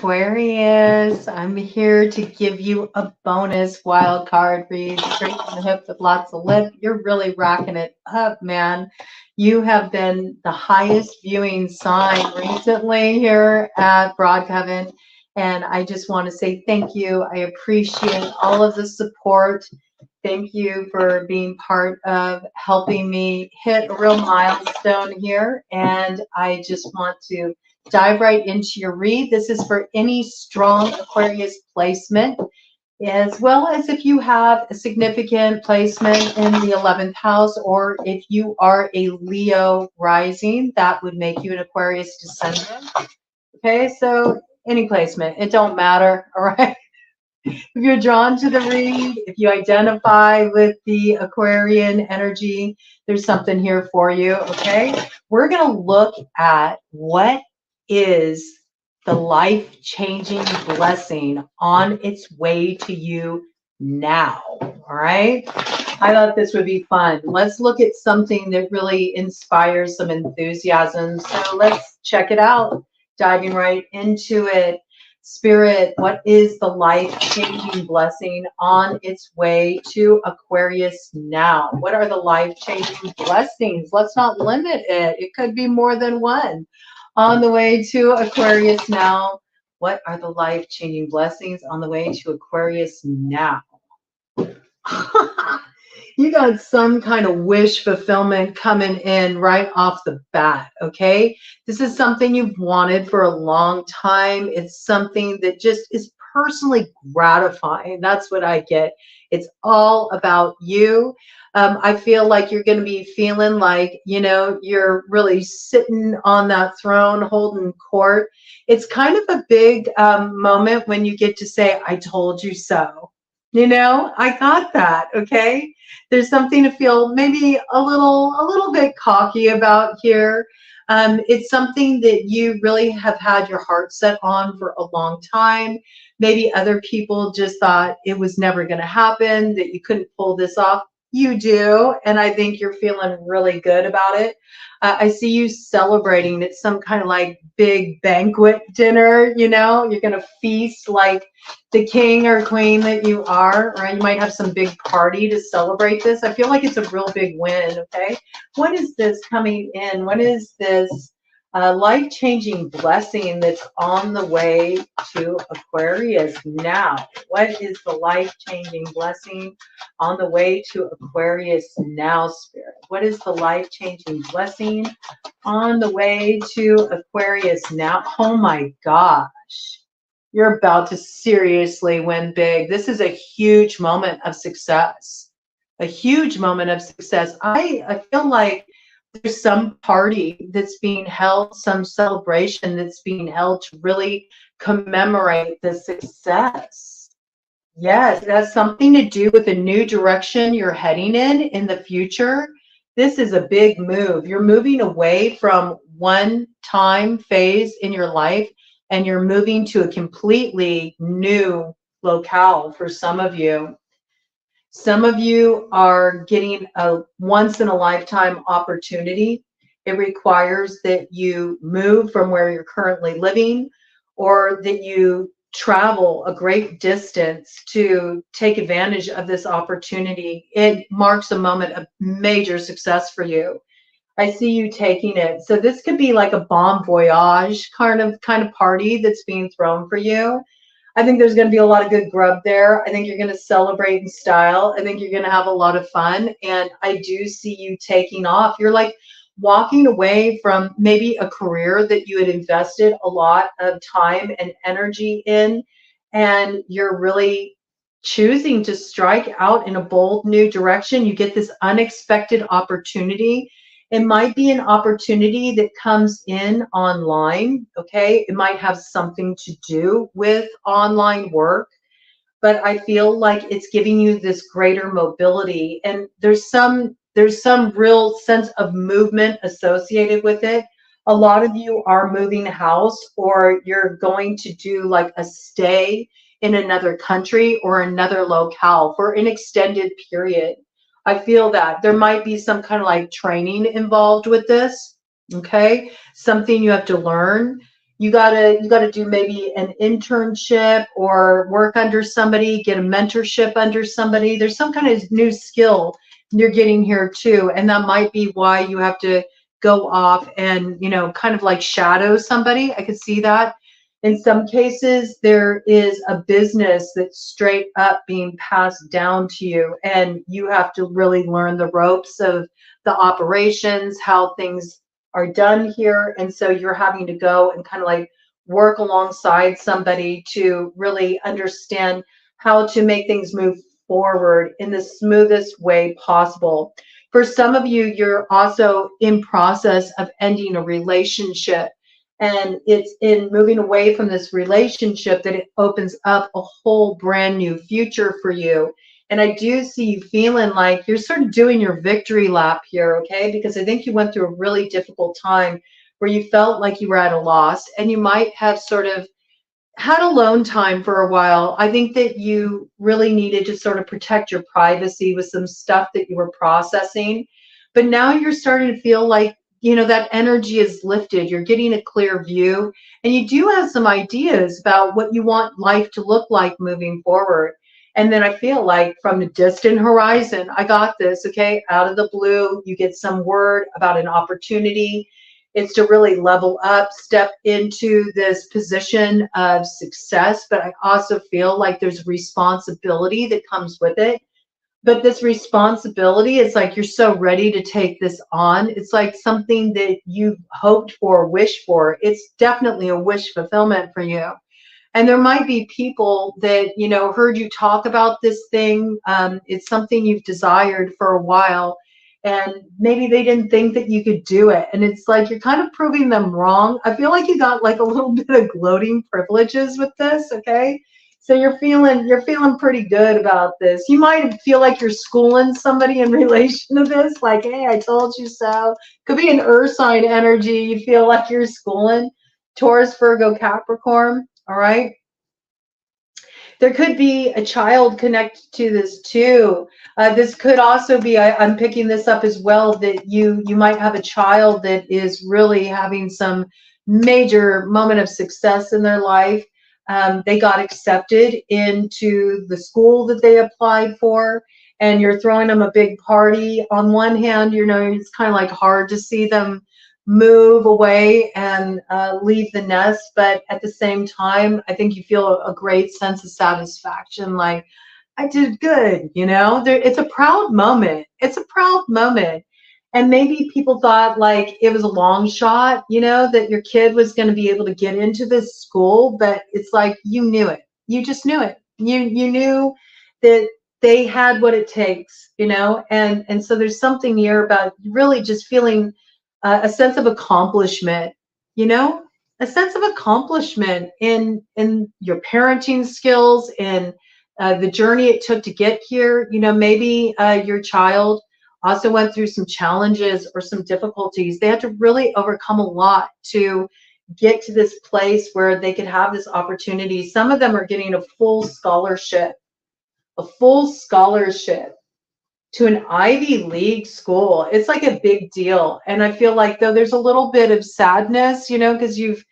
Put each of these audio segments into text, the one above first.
Aquarius, I'm here to give you a bonus wild card read straight from the hip with lots of lip. You're really racking it up, man. You have been the highest viewing sign recently here at Broadhaven, and I just want to say thank you. I appreciate all of the support. Thank you for being part of helping me hit a real milestone here, and I just want to dive right into your read. This is for any strong Aquarius placement, as well as if you have a significant placement in the 11th house, or if you are a Leo rising, that would make you an Aquarius Descendant. Okay, so any placement, it don't matter, all right? If you're drawn to the read, if you identify with the Aquarian energy, there's something here for you, okay? We're going to look at what is the life-changing blessing on its way to you now, all right? I thought this would be fun. Let's look at something that really inspires some enthusiasm. So let's check it out, diving right into it. Spirit, what is the life-changing blessing on its way to Aquarius now? What are the life-changing blessings? Let's not limit it. It could be more than one. On the way to Aquarius now, what are the life-changing blessings on the way to Aquarius now? You got some kind of wish fulfillment coming in right off the bat, okay? This is something you've wanted for a long time. It's something that just is personally gratifying. That's what I get. It's all about you. I feel like you're going to be feeling like, you know, you're really sitting on that throne holding court. It's kind of a big moment when you get to say, I told you so. You know, I got that, okay? There's something to feel maybe a little bit cocky about here. It's something that you really have had your heart set on for a long time. Maybe other people just thought it was never going to happen, that you couldn't pull this off. You do, and I think you're feeling really good about it. I see you celebrating. It's some kind of like big banquet dinner, you know, you're going to feast like the king or queen that you are, right? You might have some big party to celebrate this. I feel like it's a real big win, okay? What is this coming in? What is this life-changing blessing that's on the way to Aquarius now? What is the life-changing blessing on the way to Aquarius now, Spirit? What is the life-changing blessing on the way to Aquarius now? Oh my gosh. You're about to seriously win big. This is a huge moment of success. A huge moment of success. I feel like there's some party that's being held, some celebration that's being held to really commemorate the success. Yes, it has something to do with a new direction you're heading in the future. This is a big move. You're moving away from one time phase in your life, and you're moving to a completely new locale for some of you. Some of you are getting a once-in-a-lifetime opportunity. It requires that you move from where you're currently living, or that you travel a great distance to take advantage of this opportunity. It marks a moment of major success for you. I see you taking it. So this could be like a bon voyage kind of party that's being thrown for you. I think there's going to be a lot of good grub there. I think you're going to celebrate in style. I think you're going to have a lot of fun. And I do see you taking off. You're like walking away from maybe a career that you had invested a lot of time and energy in, and you're really choosing to strike out in a bold new direction. You get this unexpected opportunity. It might be an opportunity that comes in online, okay? It might have something to do with online work, but I feel like it's giving you this greater mobility, and there's some real sense of movement associated with it. A lot of you are moving house, or you're going to do like a stay in another country or another locale for an extended period. I feel that there might be some kind of like training involved with this, okay? Something you have to learn. You gotta do maybe an internship or work under somebody, get a mentorship under somebody. There's some kind of new skill you're getting here too, and that might be why you have to go off and, you know, kind of like shadow somebody. I could see that. In some cases, there is a business that's straight up being passed down to you, and you have to really learn the ropes of the operations, how things are done here. And so you're having to go and kind of like work alongside somebody to really understand how to make things move forward in the smoothest way possible. For some of you, you're also in process of ending a relationship. And it's in moving away from this relationship that it opens up a whole brand new future for you. And I do see you feeling like you're sort of doing your victory lap here, okay? Because I think you went through a really difficult time where you felt like you were at a loss, and you might have sort of had alone time for a while. I think that you really needed to sort of protect your privacy with some stuff that you were processing. But now you're starting to feel like, you know, that energy is lifted. You're getting a clear view, and you do have some ideas about what you want life to look like moving forward. And then I feel like from the distant horizon, I got this, okay? Out of the blue, you get some word about an opportunity. It's to really level up, step into this position of success. But I also feel like there's responsibility that comes with it. But this responsibility is like you're so ready to take this on. It's like something that you've hoped for, wished for. It's definitely a wish fulfillment for you. And there might be people that, you know, heard you talk about this thing. It's something you've desired for a while, and maybe they didn't think that you could do it. And it's like you're kind of proving them wrong. I feel like you got like a little bit of gloating privileges with this, okay? So you're feeling pretty good about this. You might feel like you're schooling somebody in relation to this, like, hey, I told you so. Could be an earth sign energy. You feel like you're schooling. Taurus, Virgo, Capricorn. All right. There could be a child connected to this too. This could also be, I'm picking this up as well, that you might have a child that is really having some major moment of success in their life. They got accepted into the school that they applied for, and you're throwing them a big party. On one hand, you know, it's kind of like hard to see them move away and leave the nest, but at the same time, I think you feel a great sense of satisfaction, like, I did good, you know? It's a proud moment. It's a proud moment. And maybe people thought like it was a long shot, you know, that your kid was going to be able to get into this school, but it's like you knew it. You just knew it. You knew that they had what it takes, you know? And so there's something here about really just feeling a sense of accomplishment, you know, a sense of accomplishment in your parenting skills and the journey it took to get here. You know, maybe your child also went through some challenges or some difficulties. They had to really overcome a lot to get to this place where they could have this opportunity. Some of them are getting a full scholarship to an Ivy League school. It's like a big deal. And I feel like though there's a little bit of sadness, you know, because you've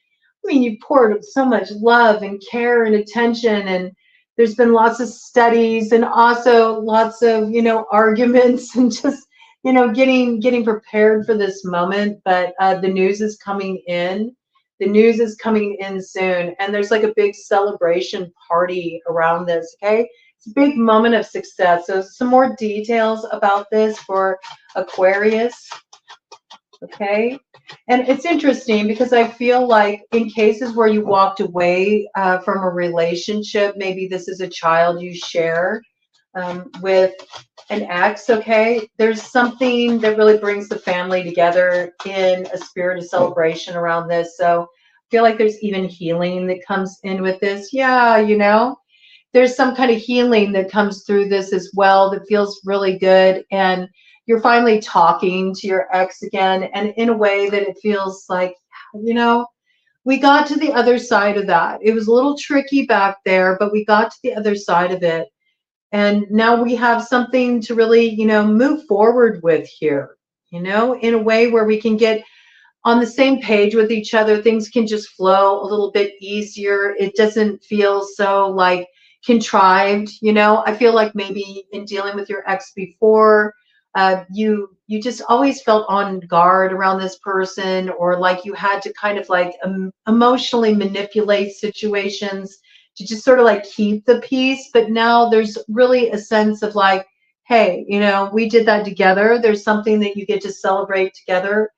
poured so much love and care and attention, and there's been lots of studies and also lots of, you know, arguments and just, you know, getting prepared for this moment. But the news is coming in. The news is coming in soon. And there's like a big celebration party around this, okay? It's a big moment of success. So some more details about this for Aquarius, okay? And it's interesting because I feel like in cases where you walked away from a relationship, maybe this is a child you share with an ex, okay? There's something that really brings the family together in a spirit of celebration around this. So I feel like there's even healing that comes in with this. Yeah, you know, there's some kind of healing that comes through this as well that feels really good. And you're finally talking to your ex again, and in a way that it feels like, you know, we got to the other side of that. It was a little tricky back there, but we got to the other side of it. And now we have something to really, you know, move forward with here, you know, in a way where we can get on the same page with each other. Things can just flow a little bit easier. It doesn't feel so like contrived, you know. I feel like maybe in dealing with your ex before, you just always felt on guard around this person, or like you had to kind of like emotionally manipulate situations to just sort of like keep the peace. But now there's really a sense of like, hey, you know, we did that together. There's something that you get to celebrate together.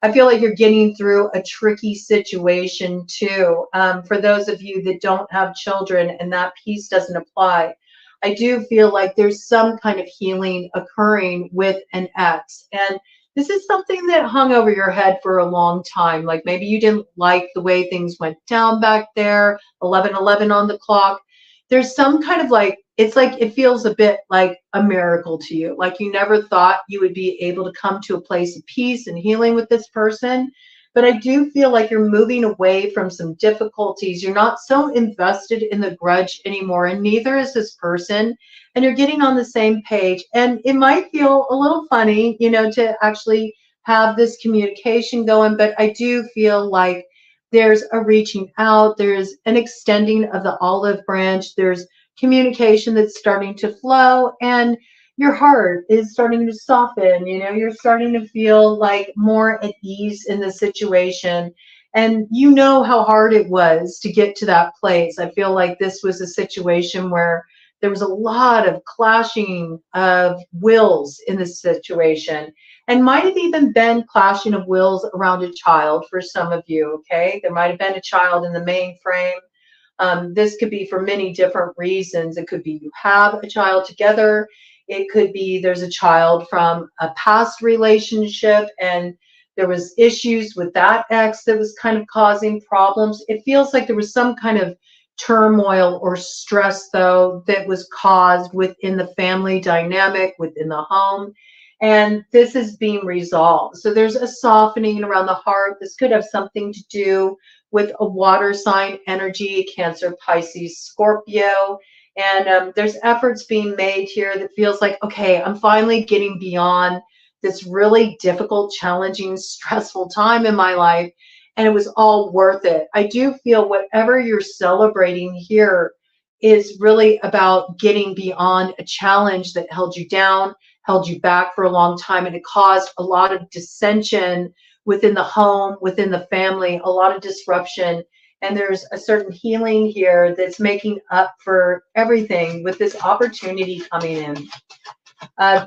I feel like you're getting through a tricky situation too. For those of you that don't have children and that piece doesn't apply, I do feel like there's some kind of healing occurring with an ex. And this is something that hung over your head for a long time. Like maybe you didn't like the way things went down back there, 11:11 on the clock. There's some kind of like, it's like it feels a bit like a miracle to you. Like you never thought you would be able to come to a place of peace and healing with this person. But I do feel like you're moving away from some difficulties. You're not so invested in the grudge anymore, and neither is this person. And you're getting on the same page. And it might feel a little funny, you know, to actually have this communication going, but I do feel like there's a reaching out, there's an extending of the olive branch, there's communication that's starting to flow, and your heart is starting to soften. You know, you're starting to feel like more at ease in the situation. And you know how hard it was to get to that place. I feel like this was a situation where there was a lot of clashing of wills in this situation, and might have even been clashing of wills around a child for some of you. Okay, there might have been a child in the mainframe. This could be for many different reasons. It could be you have a child together. It could be there's a child from a past relationship and there was issues with that ex that was kind of causing problems. It feels like there was some kind of turmoil or stress, though, that was caused within the family dynamic, within the home. And this is being resolved. So there's a softening around the heart. This could have something to do with a water sign energy, Cancer, Pisces, Scorpio. And there's efforts being made here that feels like, okay, I'm finally getting beyond this really difficult, challenging, stressful time in my life. And it was all worth it. I do feel whatever you're celebrating here is really about getting beyond a challenge that held you down, held you back for a long time, and it caused a lot of dissension within the home, within the family, a lot of disruption. And there's a certain healing here that's making up for everything with this opportunity coming in.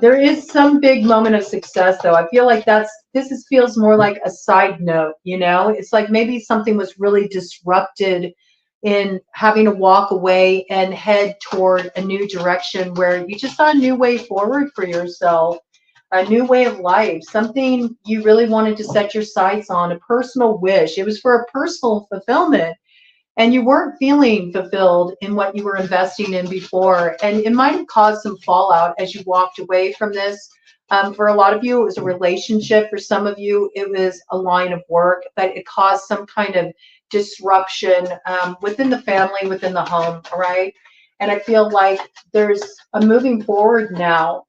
There is some big moment of success, though. I feel like feels more like a side note, you know? It's like maybe something was really disrupted in having to walk away and head toward a new direction where you just saw a new way forward for yourself, a new way of life, something you really wanted to set your sights on, a personal wish. It was for a personal fulfillment. And you weren't feeling fulfilled in what you were investing in before. And it might have caused some fallout as you walked away from this. For a lot of you, it was a relationship. For some of you, it was a line of work, but it caused some kind of disruption within the family, within the home, all right? And I feel like there's a moving forward now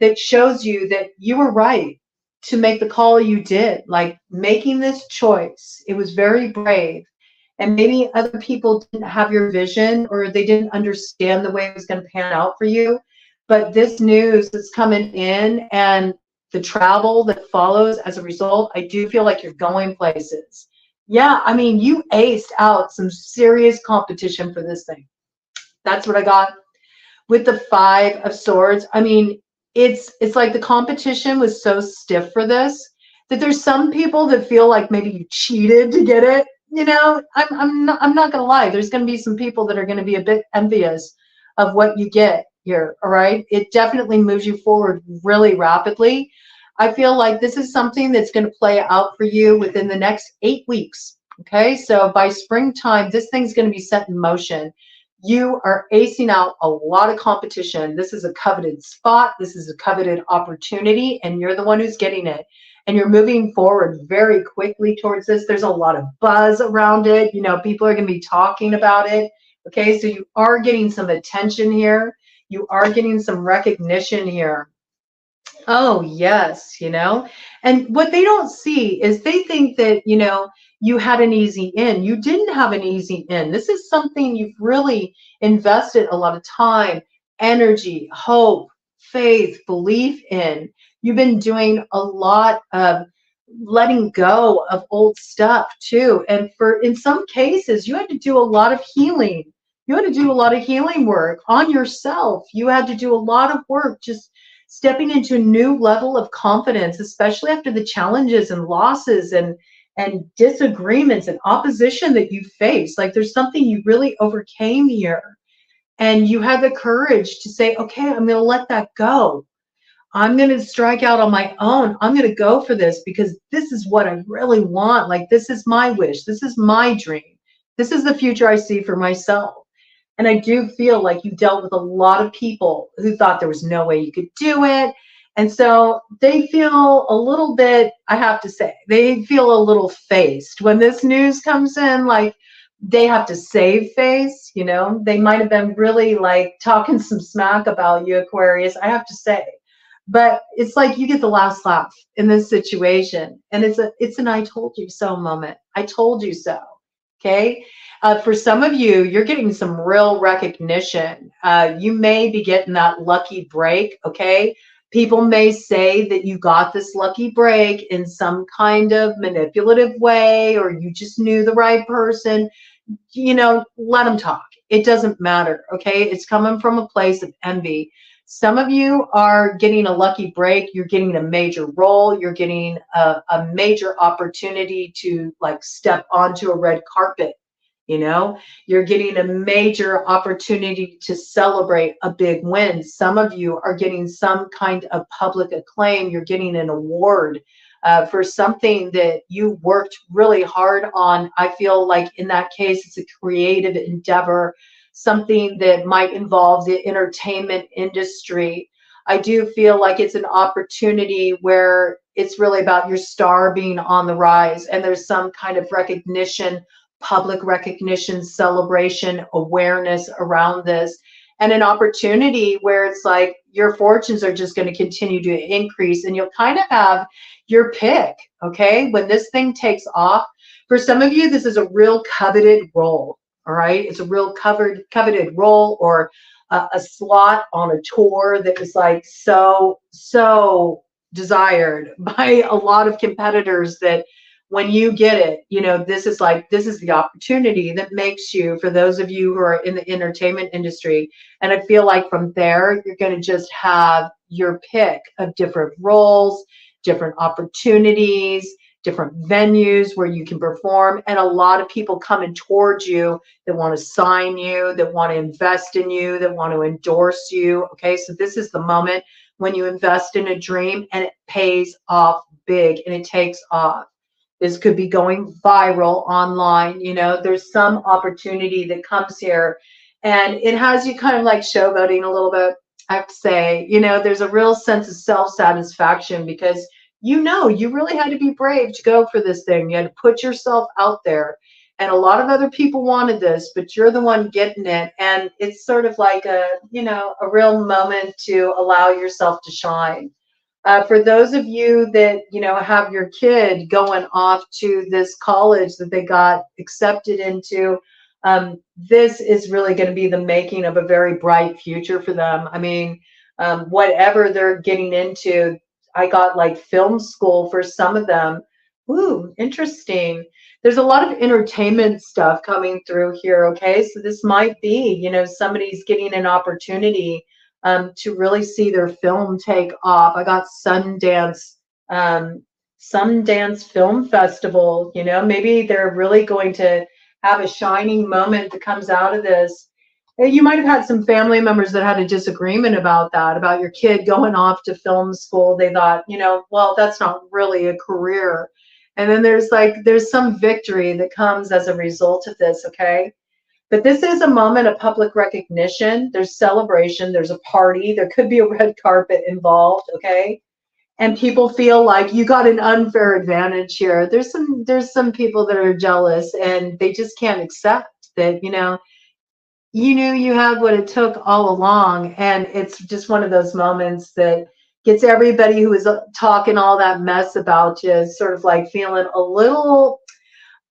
that shows you that you were right to make the call you did, like making this choice. It was very brave. And maybe other people didn't have your vision or they didn't understand the way it was going to pan out for you. But this news that's coming in and the travel that follows as a result, I do feel like you're going places. Yeah, I mean, you aced out some serious competition for this thing. That's what I got with the Five of Swords. I mean, it's like the competition was so stiff for this that there's some people that feel like maybe you cheated to get it. You know, I'm not gonna lie. There's gonna be some people that are gonna be a bit envious of what you get here. All right, it definitely moves you forward really rapidly. I feel like this is something that's going to play out for you within the next 8 weeks. Okay, so by springtime, this thing's going to be set in motion. You are acing out a lot of competition. This is a coveted spot. This is a coveted opportunity, and you're the one who's getting it. And you're moving forward very quickly towards this. There's a lot of buzz around it. You know, people are going to be talking about it. Okay, so you are getting some attention here. You are getting some recognition here. Oh, yes, you know. And what they don't see is they think that, you had an easy in. You didn't have an easy in. This is something you've really invested a lot of time, energy, hope, faith, belief in. You've been doing a lot of letting go of old stuff too. And for in some cases, you had to do a lot of healing. You had to do a lot of healing work on yourself. You had to do a lot of work just stepping into a new level of confidence, especially after the challenges and losses and disagreements and opposition that you face. Like there's something you really overcame here. And you had the courage to say, okay, I'm going to let that go. I'm going to strike out on my own. I'm going to go for this because this is what I really want. Like, this is my wish. This is my dream. This is the future I see for myself. And I do feel like you dealt with a lot of people who thought there was no way you could do it. And so they feel a little bit, I have to say, they feel a little faced when this news comes in. Like, they have to save face, they might have been really like talking some smack about you, Aquarius, I have to say. But it's like you get the last laugh in this situation, and it's an "I told you so" moment. I told you so. Okay. For some of you, you're getting some real recognition. You may be getting that lucky break. Okay. People may say that you got this lucky break in some kind of manipulative way, or you just knew the right person. Let them talk. It doesn't matter. Okay. It's coming from a place of envy. Some of you are getting a lucky break. You're getting a major role. You're getting a major opportunity to like step onto a red carpet. You're getting a major opportunity to celebrate a big win. Some of you are getting some kind of public acclaim. You're getting an award for something that you worked really hard on. I feel like in that case, it's a creative endeavor, something that might involve the entertainment industry. I do feel like it's an opportunity where it's really about your star being on the rise, and there's some kind of recognition, public recognition, celebration, awareness around this, and an opportunity where it's like your fortunes are just going to continue to increase, and you'll kind of have your pick. Okay, when this thing takes off, for some of you, this is a real coveted role. All right, it's a real coveted role, or a slot on a tour that was like so desired by a lot of competitors, that when you get it, this is the opportunity that makes you, for those of you who are in the entertainment industry. And I feel like from there, you're going to just have your pick of different roles, different opportunities, different venues where you can perform, and a lot of people coming towards you that want to sign you, that want to invest in you, that want to endorse you. Okay, so this is the moment when you invest in a dream and it pays off big and it takes off. This could be going viral online. There's some opportunity that comes here, and it has you kind of like showboating a little bit. I have to say, there's a real sense of self-satisfaction because you really had to be brave to go for this thing. You had to put yourself out there, and a lot of other people wanted this, but you're the one getting it, and it's sort of like a real moment to allow yourself to shine. For those of you that have your kid going off to this college that they got accepted into, this is really going to be the making of a very bright future for them. I mean, whatever they're getting into, I got like film school for some of them. Ooh, interesting. There's a lot of entertainment stuff coming through here. Okay, so this might be, somebody's getting an opportunity to really see their film take off. I got Sundance Film Festival. Maybe they're really going to have a shining moment that comes out of this. You might have had some family members that had a disagreement about that, about your kid going off to film school. They thought, well, that's not really a career. And then there's some victory that comes as a result of this. Okay. But this is a moment of public recognition. There's celebration. There's a party. There could be a red carpet involved. Okay. And people feel like you got an unfair advantage here. There's some people that are jealous, and they just can't accept that, you knew you had what it took all along. And it's just one of those moments that Gets everybody who is talking all that mess about you sort of like feeling a little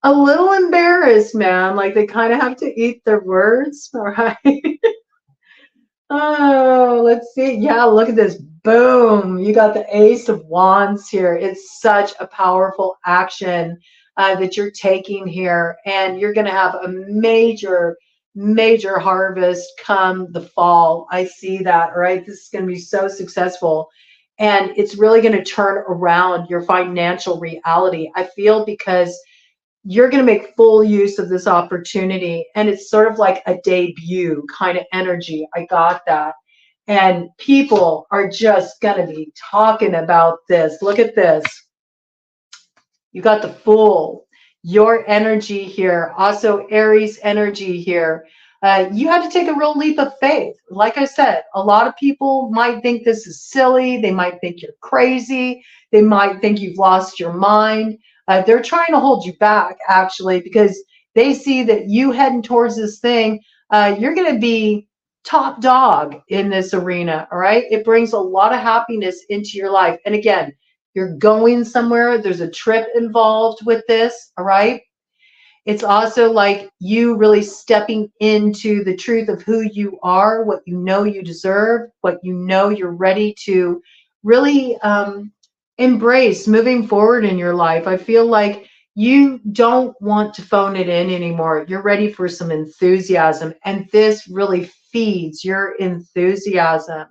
embarrassed, man. Like they kind of have to eat their words, all right? Oh, let's see. Yeah, look at this. Boom. You got the Ace of Wands here. It's such a powerful action that you're taking here. And you're going to have a major, major harvest come the fall. I see that, right? This is going to be so successful. And it's really going to turn around your financial reality. I feel because you're going to make full use of this opportunity. And it's sort of like a debut kind of energy. I got that. And people are just going to be talking about this. Look at this. You got the Fool, your energy here. Also Aries energy here. You had to take a real leap of faith. Like I said, a lot of people might think this is silly. They might think you're crazy. They might think you've lost your mind. They're trying to hold you back, actually, because they see that you heading towards this thing. You're going to be top dog in this arena, all right? It brings a lot of happiness into your life. And again, you're going somewhere. There's a trip involved with this, all right? It's also like you really stepping into the truth of who you are, what you know you deserve, what you know you're ready to really embrace moving forward in your life. I feel like you don't want to phone it in anymore. You're ready for some enthusiasm, and this really feeds your enthusiasm.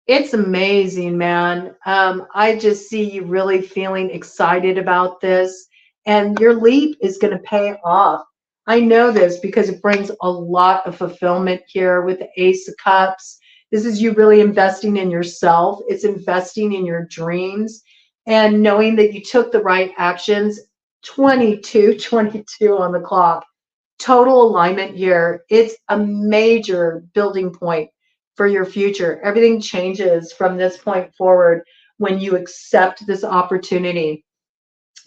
It's amazing, man. I just see you really feeling excited about this, and your leap is going to pay off. I know this because it brings a lot of fulfillment here with the Ace of Cups. This is you really investing in yourself. It's investing in your dreams and knowing that you took the right actions. 22 on the clock. Total alignment here. It's a major building point for your future. Everything changes from this point forward when you accept this opportunity.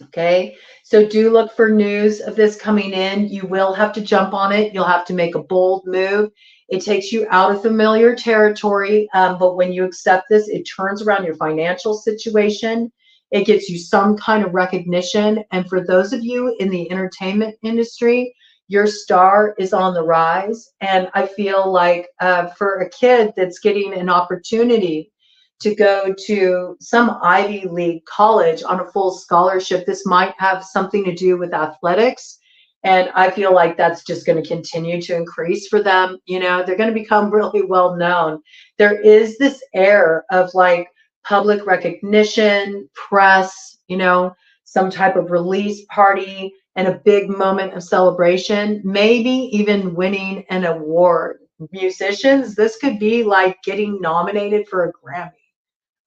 Okay, so do look for news of this coming in. You will have to jump on it. You'll have to make a bold move. It takes you out of familiar territory, but when you accept this, it turns around your financial situation. It gets you some kind of recognition. And for those of you in the entertainment industry, your star is on the rise. And I feel like for a kid that's getting an opportunity to go to some Ivy League college on a full scholarship, this might have something to do with athletics. And I feel like that's just going to continue to increase for them. You know, they're going to become really well known. There is this air of like public recognition, press, you know, some type of release party, and a big moment of celebration, maybe even winning an award. Musicians, this could be like getting nominated for a Grammy.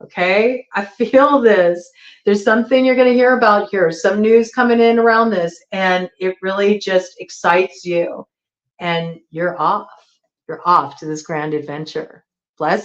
Okay, I feel this. There's something you're going to hear about here, some news coming in around this, and it really just excites you. And you're off. You're off to this grand adventure. Blessings.